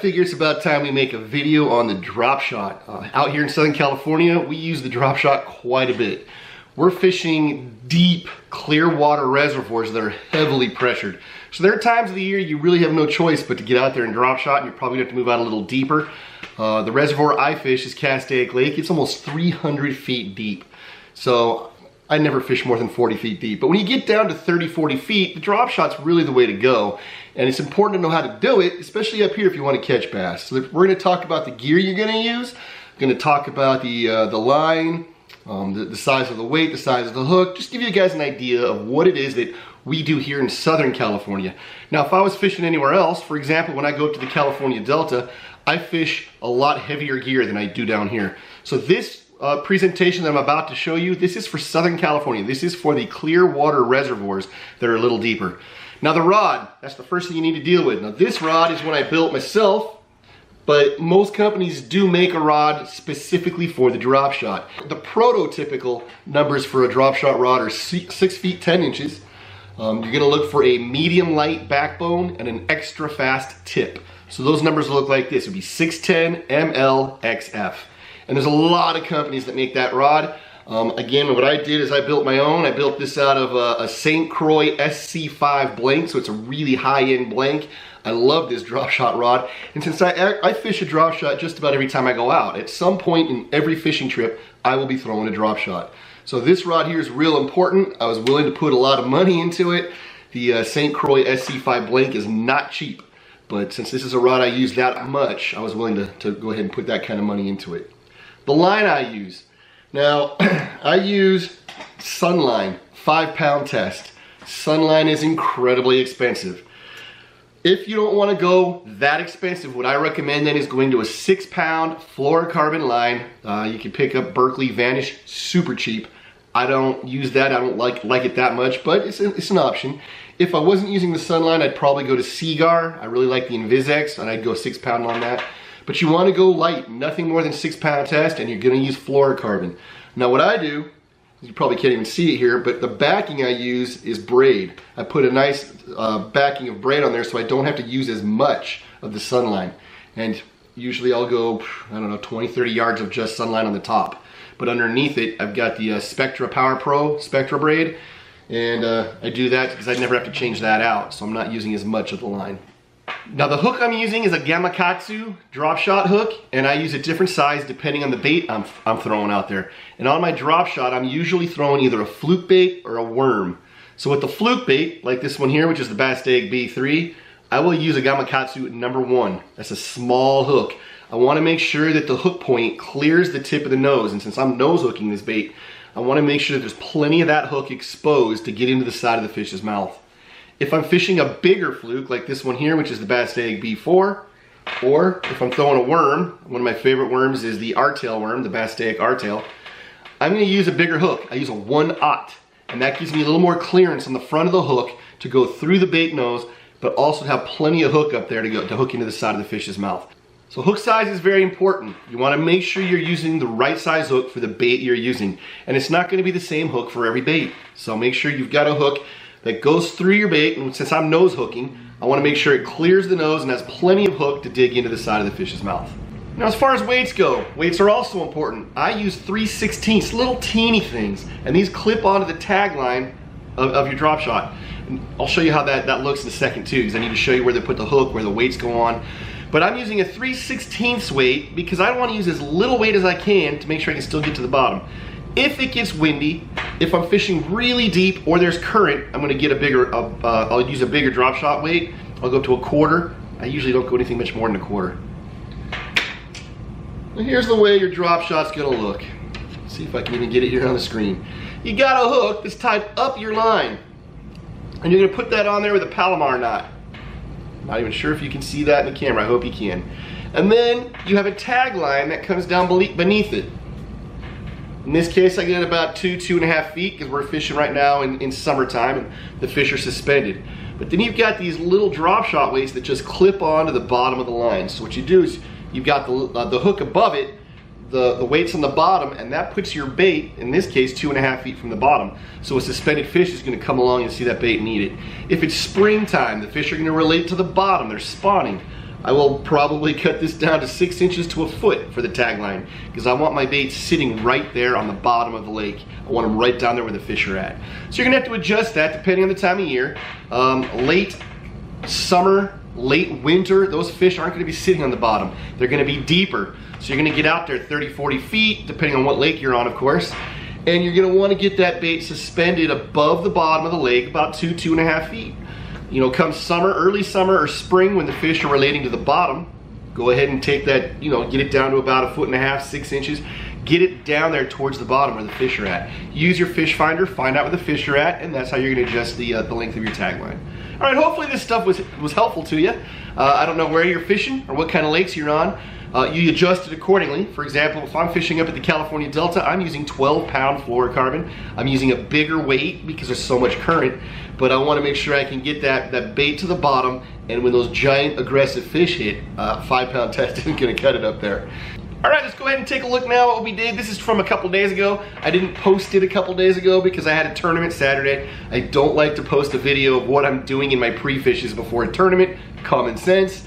figure it's about time we make a video on the Dropshot. Out here in Southern California, we use the Dropshot quite a bit. We're fishing deep, clear water reservoirs that are heavily pressured. So there are times of the year you really have no choice but to get out there and Dropshot, and you're probably gonna have to move out a little deeper. The reservoir I fish is Castaic Lake. It's almost 300 feet deep. So I never fish more than 40 feet deep. But when you get down to 30, 40 feet, the Dropshot's really the way to go. And it's important to know how to do it, especially up here if you want to catch bass. So we're going to talk about the gear you're going to use. We're going to talk about the line, the size of the weight, the size of the hook. Just give you guys an idea of what it is that we do here in Southern California. Now, if I was fishing anywhere else, for example, when I go up to the California Delta, I fish a lot heavier gear than I do down here. So this presentation that I'm about to show you, this is for Southern California. This is for the clear water reservoirs that are a little deeper. Now the rod, that's the first thing you need to deal with. Now this rod is one I built myself, but most companies do make a rod specifically for the Dropshot. The prototypical numbers for a Dropshot rod are 6 feet 10 inches. You're gonna look for a medium light backbone and an extra fast tip. So those numbers look like this. It would be 610 MLXF. And there's a lot of companies that make that rod. Again, what I did is I built my own. I built this out of a St. Croix SC5 blank, so it's a really high-end blank. I love this Dropshot rod. And since I fish a Dropshot just about every time I go out, at some point in every fishing trip, I will be throwing a Dropshot. So this rod here is real important. I was willing to put a lot of money into it. The St. Croix SC5 blank is not cheap. But since this is a rod I use that much, I was willing to go ahead and put that kind of money into it. The line I use. Now, I use Sunline, 5-pound test. Sunline is incredibly expensive. If you don't want to go that expensive, what I recommend then is going to a 6-pound fluorocarbon line. You can pick up Berkley Vanish, super cheap. I don't use that, I don't like it that much, but it's an option. If I wasn't using the Sunline, I'd probably go to Seagar. I really like the Invisex, and I'd go 6-pound on that. But you want to go light, nothing more than 6-pound test, and you're going to use fluorocarbon. Now what I do, you probably can't even see it here, but the backing I use is braid. I put a nice backing of braid on there so I don't have to use as much of the Sunline. And usually I'll go, I don't know, 20, 30 yards of just Sunline on the top. But underneath it, I've got the Spectra Power Pro Spectra braid, and I do that because I never have to change that out, so I'm not using as much of the line. Now the hook I'm using is a Gamakatsu Dropshot hook, and I use a different size depending on the bait I'm throwing out there. And on my Dropshot, I'm usually throwing either a fluke bait or a worm. So with the fluke bait, like this one here, which is the Castaic B3, I will use a Gamakatsu #1. That's a small hook. I want to make sure that the hook point clears the tip of the nose, and since I'm nose hooking this bait, I want to make sure that there's plenty of that hook exposed to get into the side of the fish's mouth. If I'm fishing a bigger fluke, like this one here, which is the Castaic B4, or if I'm throwing a worm, one of my favorite worms is the R-tail worm, the Castaic R-tail, I'm going to use a bigger hook. I use a 1/0, and that gives me a little more clearance on the front of the hook to go through the bait nose, but also have plenty of hook up there to hook into the side of the fish's mouth. So hook size is very important. You want to make sure you're using the right size hook for the bait you're using. And it's not going to be the same hook for every bait. So make sure you've got a hook that goes through your bait, and since I'm nose hooking, I want to make sure it clears the nose and has plenty of hook to dig into the side of the fish's mouth. Now as far as weights go, weights are also important. I use 3/16, little teeny things, and these clip onto the tagline of your Dropshot. And I'll show you how that looks in a second too, because I need to show you where they put the hook, where the weights go on. But I'm using a 3/16 weight because I want to use as little weight as I can to make sure I can still get to the bottom. If it gets windy, if I'm fishing really deep or there's current, I'm gonna get a bigger, I'll use a bigger Dropshot weight. I'll go to a 1/4. I usually don't go anything much more than a 1/4. Now here's the way your Dropshot's gonna look. Let's see if I can even get it here on the screen. You got a hook that's tied up your line, and you're gonna put that on there with a Palomar knot. Not even sure if you can see that in the camera, I hope you can. And then you have a tag line that comes down beneath it. In this case, I get about 2.5 feet because we're fishing right now in summertime and the fish are suspended. But then you've got these little Dropshot weights that just clip onto the bottom of the line. So what you do is you've got the hook above it, the weights on the bottom, and that puts your bait, in this case, 2.5 feet from the bottom. So a suspended fish is going to come along and see that bait and eat it. If it's springtime, the fish are going to relate to the bottom. They're spawning. I will probably cut this down to 6 inches to a foot for the tagline, because I want my baits sitting right there on the bottom of the lake. I want them right down there where the fish are at. So you're gonna have to adjust that depending on the time of year. Late summer, late winter, those fish aren't gonna be sitting on the bottom. They're gonna be deeper. So you're gonna get out there 30, 40 feet, depending on what lake you're on, of course. And you're gonna wanna get that bait suspended above the bottom of the lake, about 2.5 feet. You know, come summer, early summer or spring, when the fish are relating to the bottom, go ahead and take that, you know, get it down to about 1.5 feet, 6 inches. Get it down there towards the bottom where the fish are at. Use your fish finder, find out where the fish are at, and that's how you're gonna adjust the length of your tagline. All right, hopefully this stuff was helpful to you. I don't know where you're fishing or what kind of lakes you're on. You adjust it accordingly. For example, if I'm fishing up at the California Delta, I'm using 12-pound fluorocarbon. I'm using a bigger weight because there's so much current, but I want to make sure I can get that bait to the bottom, and when those giant aggressive fish hit, 5-pound test isn't going to cut it up there. All right, let's go ahead and take a look now at what we did. This is from a couple days ago. I didn't post it a couple days ago because I had a tournament Saturday. I don't like to post a video of what I'm doing in my pre-fishes before a tournament. Common sense.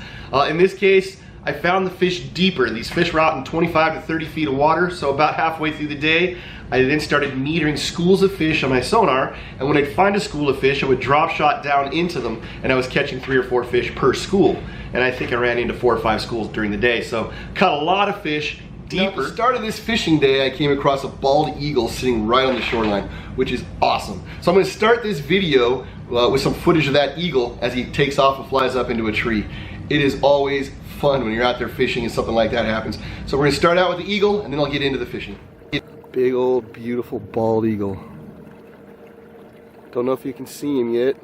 In this case, I found the fish deeper. These fish were out in 25 to 30 feet of water, so about halfway through the day, I then started metering schools of fish on my sonar, and when I'd find a school of fish, I would drop shot down into them, and I was catching 3 or 4 fish per school. And I think I ran into 4 or 5 schools during the day, so caught a lot of fish deeper. Now, at the start of this fishing day, I came across a bald eagle sitting right on the shoreline, which is awesome. So I'm gonna start this video with some footage of that eagle as he takes off and flies up into a tree. It is always fun when you're out there fishing and something like that happens. So we're gonna start out with the eagle, and then I'll get into the fishing. Big old beautiful bald eagle. Don't know if you can see him yet.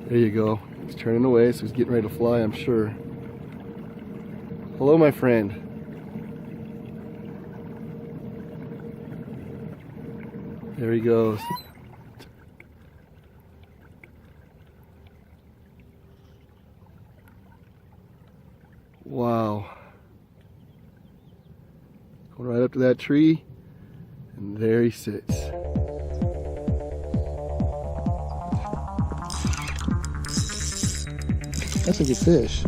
There you go. He's turning away, so he's getting ready to fly, I'm sure. Hello, my friend. There he goes. Wow. Going right up to that tree, and there he sits. That's a good fish.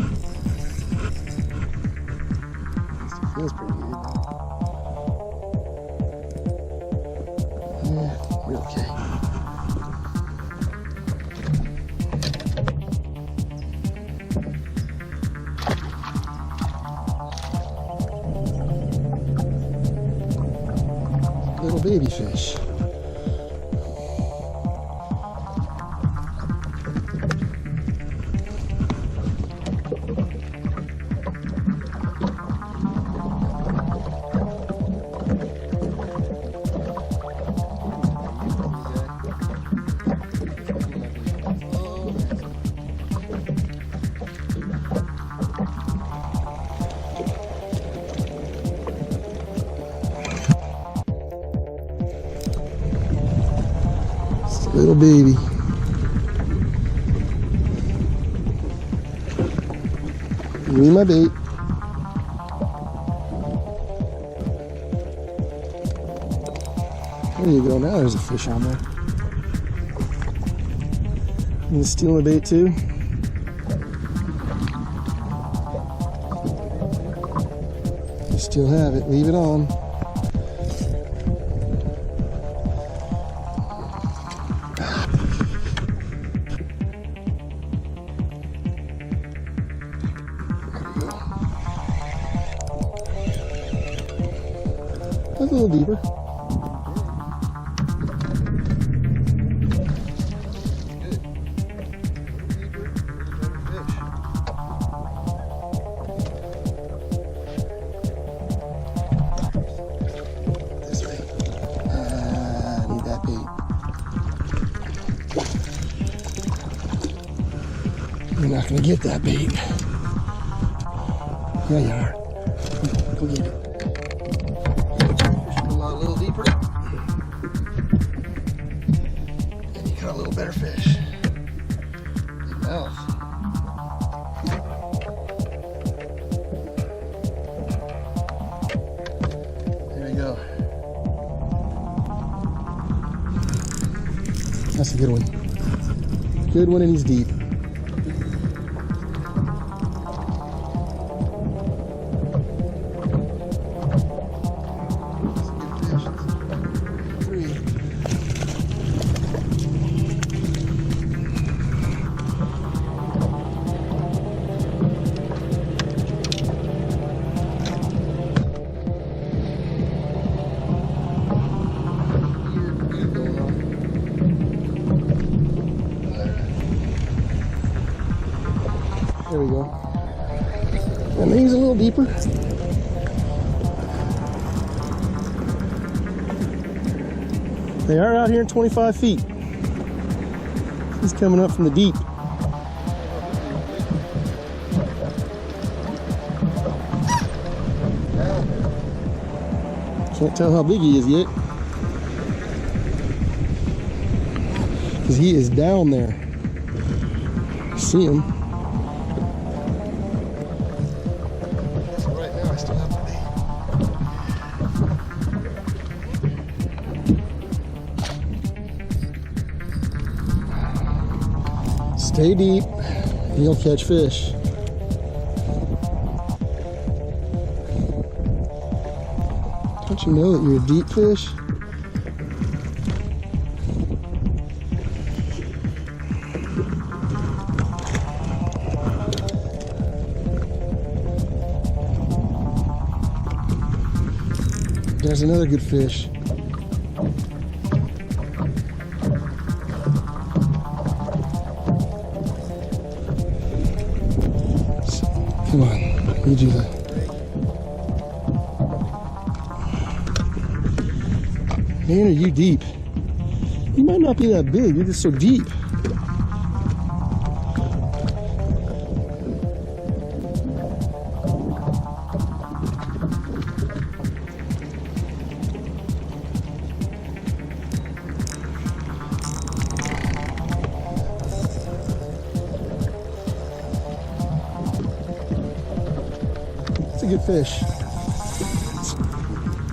Feels pretty good. Yeah, we're okay. Little baby fish. Little baby. Give me my bait. There you go. Now there's a fish on there. You stealing the bait too? You still have it. Leave it on. That's a little deeper. This way. I need that bait. You're not going to get that bait. Yeah, you are. Go get it. A little deeper. And you got a little better fish. Big mouth. There we go. That's a good one. Good one, and he's deep. There we go. And he's a little deeper. They are out here in 25 feet. He's coming up from the deep. Can't tell how big he is yet, because he is down there. See him. Right now I still have to stay deep. You'll catch fish. Don't you know that you're a deep fish? There's another good fish. Come on, let me do that. Man, are you deep? You might not be that big, you're just so deep. It's a good fish. It's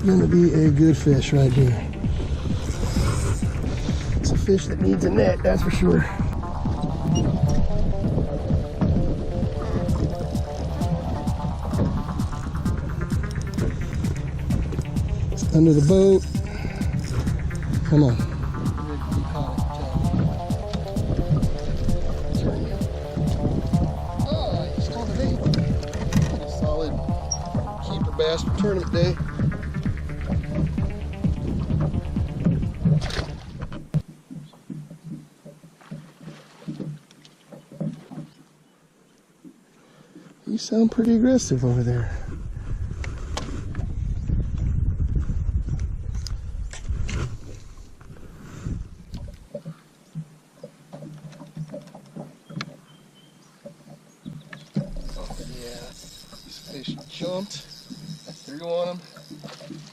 gonna be a good fish right here. It's a fish that needs a net, that's for sure. It's under the boat. Come on. Oh, he's caught the bait. Solid keeper bass for tournament day. You sound pretty aggressive over there. Yeah, this fish jumped. I threw on him,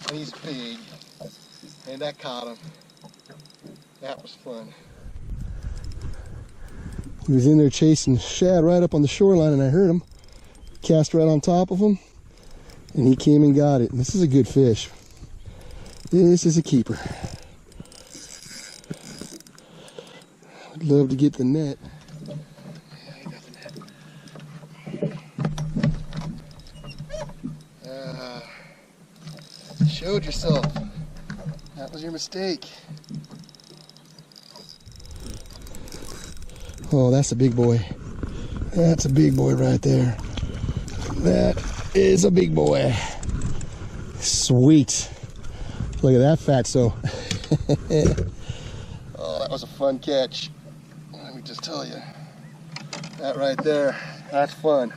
and he's big. And I caught him. That was fun. He was in there chasing shad right up on the shoreline, and I heard him. Cast right on top of him, and he came and got it. And this is a good fish. This is a keeper. I'd love to get the net. Yeah, I got the net. Showed yourself. That was your mistake. Oh, that's a big boy. That's a big boy right there. That is a big boy. Sweet. Look at that fatso. Oh, that was a fun catch. Let me just tell you. That right there, that's fun.